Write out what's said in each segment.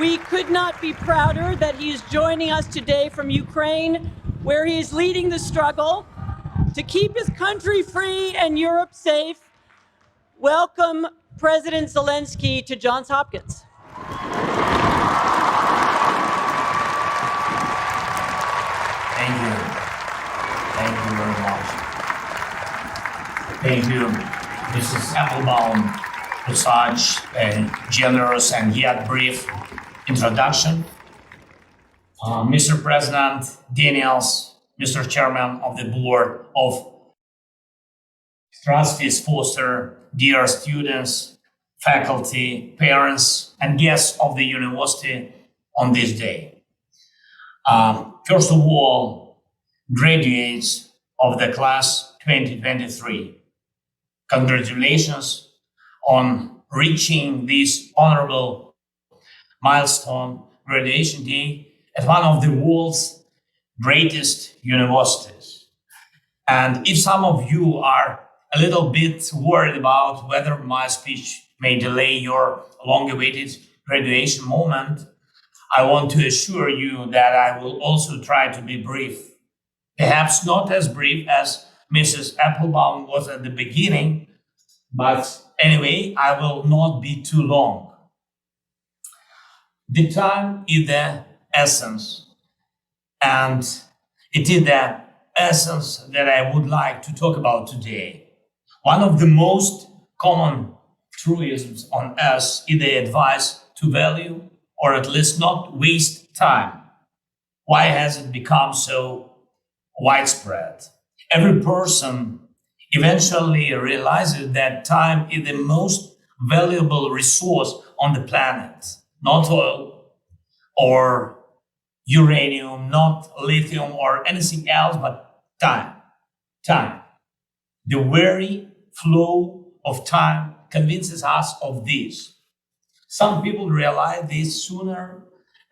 we could not be prouder that he is joining us today from Ukraine, where he is leading the struggle to keep his country free and Europe safe. Welcome, President Zelensky, to Johns Hopkins. Thank you. Thank you very much. Thank you, Mrs. Applebaum, for such a generous and yet brief introduction. Mr. President Daniels, Mr. Chairman of the Board of Trustees Foster, dear students, faculty, parents, and guests of the university on this day. First of all, graduates of the class 2023, congratulations on reaching this honorable milestone, graduation day, at one of the world's greatest universities. And if some of you are a little bit worried about whether my speech may delay your long-awaited graduation moment, I want to assure you that I will also try to be brief. Perhaps not as brief as Mrs. Applebaum was at the beginning, but anyway, I will not be too long. The time is the essence, and it is the essence that I would like to talk about today. One of the most common truisms on earth is the advice to value, or at least not waste time. Why has it become so widespread? Every person eventually realizes that time is the most valuable resource on the planet. Not oil or uranium, not lithium or anything else, but time. Time. The very flow of time convinces us of this. Some people realize this sooner,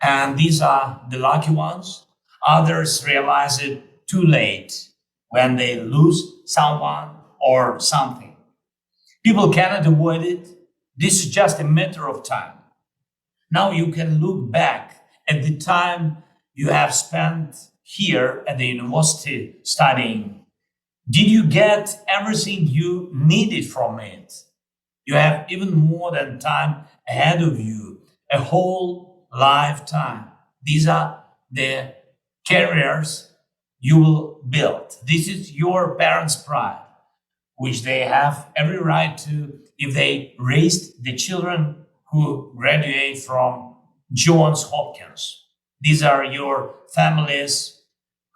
and these are the lucky ones. Others realize it too late, when they lose someone or something. People cannot avoid it. This is just a matter of time. Now you can look back at the time you have spent here at the university studying. Did you get everything you needed from it? You have even more than time ahead of you, a whole lifetime. These are the careers you will build. This is your parents' pride, which they have every right to if they raised the children who graduate from Johns Hopkins. These are your families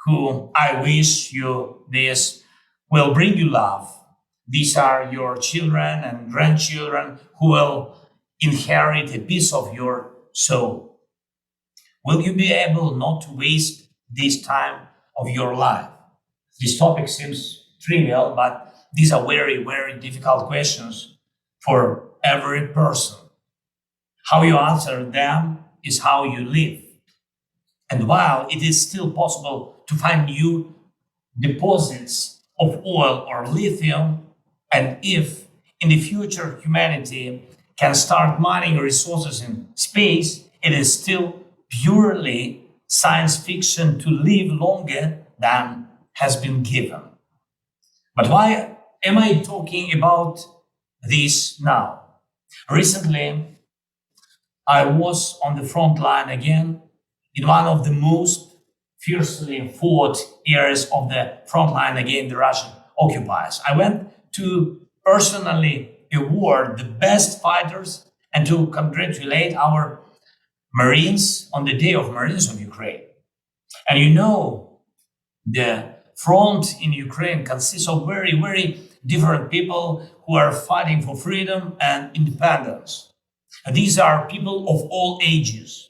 who I wish you this will bring you love. These are your children and grandchildren who will inherit a piece of your soul. Will you be able not to waste this time of your life? This topic seems trivial, but these are very, very difficult questions for every person. How you answer them is how you live. And while it is still possible to find new deposits of oil or lithium, and if in the future humanity can start mining resources in space, it is still purely science fiction to live longer than has been given. But why am I talking about this now? Recently, I was on the front line again in one of the most fiercely fought areas of the front line against the Russian occupiers. I went to personally award the best fighters and to congratulate our Marines on the Day of Marines of Ukraine. And you know, the front in Ukraine consists of very, very different people who are fighting for freedom and independence. And these are people of all ages.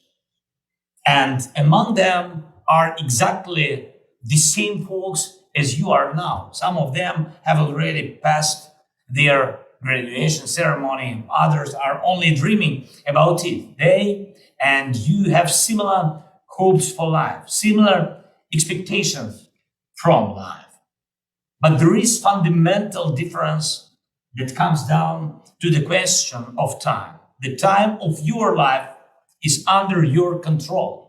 And among them are exactly the same folks as you are now. Some of them have already passed their graduation ceremony. Others are only dreaming about it. They and you have similar hopes for life, similar expectations from life. But there is fundamental difference that comes down to the question of time. The time of your life is under your control.